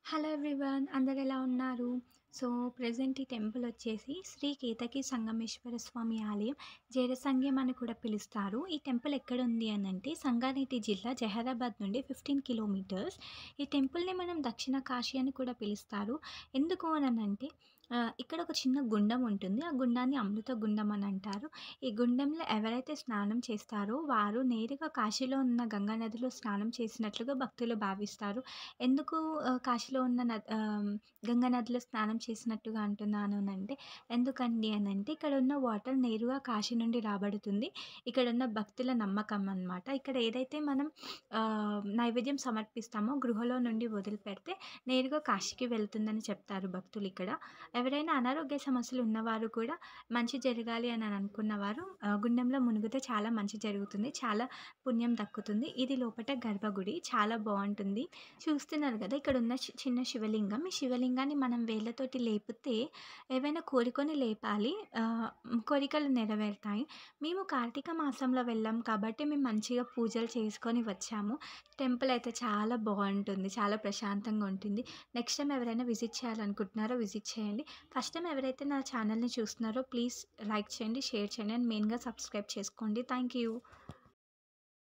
Hello everyone, అందరు ఎలా ఉన్నారు? సో, ప్రెజెంట్ ఈ టెంపుల్ వచ్చేసి శ్రీ కేతకి సంగమేశ్వర స్వామి ఆలయం, జేరసంగ్యం అని కూడా పిలుస్తారు. ఈ టెంపుల్ ఎక్కడుంది అనంటే సంగారెడ్డి జిల్లా జహీరాబాద్ నుండి 15 కిలోమీటర్స్. ఈ టెంపుల్‌ని మనం దక్షిణ కాశీ అని కూడా పిలుస్తారు. ఎందుకు అననంటే ఇక్కడ ఒక చిన్న గుండం ఉంటుంది. ఆ గుండాన్ని అమృత గుండం అని అంటారు. ఈ గుండంలో ఎవరైతే స్నానం చేస్తారో వారు నేరుగా కాశీలో ఉన్న గంగా నదిలో స్నానం చేసినట్లుగా భక్తులు భావిస్తారు. ఎందుకు కాశీలో ఉన్న గంగా నదిలో స్నానం చేసినట్టుగా అంటున్నాను అనంటే, ఎందుకండి అనంటే ఇక్కడ ఉన్న వాటర్ నేరుగా కాశీ నుండి రాబడుతుంది. ఇక్కడున్న భక్తుల నమ్మకం అనమాట. ఇక్కడ ఏదైతే మనం నైవేద్యం సమర్పిస్తామో గృహలో నుండి వదిలిపెడితే నేరుగా కాశీకి వెళ్తుందని చెప్తారు భక్తులిక్కడ. ఎవరైనా అనారోగ్య సమస్యలు ఉన్నవారు కూడా మంచి జరగాలి అని అనుకున్నవారు గుండంలో మునిగితే చాలా మంచి జరుగుతుంది. చాలా పుణ్యం దక్కుతుంది. ఇది లోపట గర్భగుడి. చాలా బావుంటుంది. చూస్తున్నారు కదా! ఇక్కడున్న చిన్న శివలింగం. ఈ శివలింగాన్ని మనం వేళ్ళతోటి లేపితే ఏవైనా కోరుకొని లేపాలి. కోరికలు నెరవేరుతాయి. మేము కార్తీక మాసంలో వెళ్ళాం కాబట్టి మేము మంచిగా పూజలు చేసుకొని వచ్చాము. టెంపుల్ అయితే చాలా బావుంటుంది. చాలా ప్రశాంతంగా ఉంటుంది. నెక్స్ట్ టైమ్ ఎవరైనా విజిట్ చేయాలనుకుంటున్నారో విజిట్ చేయండి. ఫస్ట్ టైమ్ ఎవరైతే నా ఛానల్‌ని చూస్తున్నారో ప్లీజ్ లైక్ చేయండి, షేర్ చేయండి అండ్ మెయిన్‌గా సబ్స్క్రైబ్ చేసుకోండి. Thank you.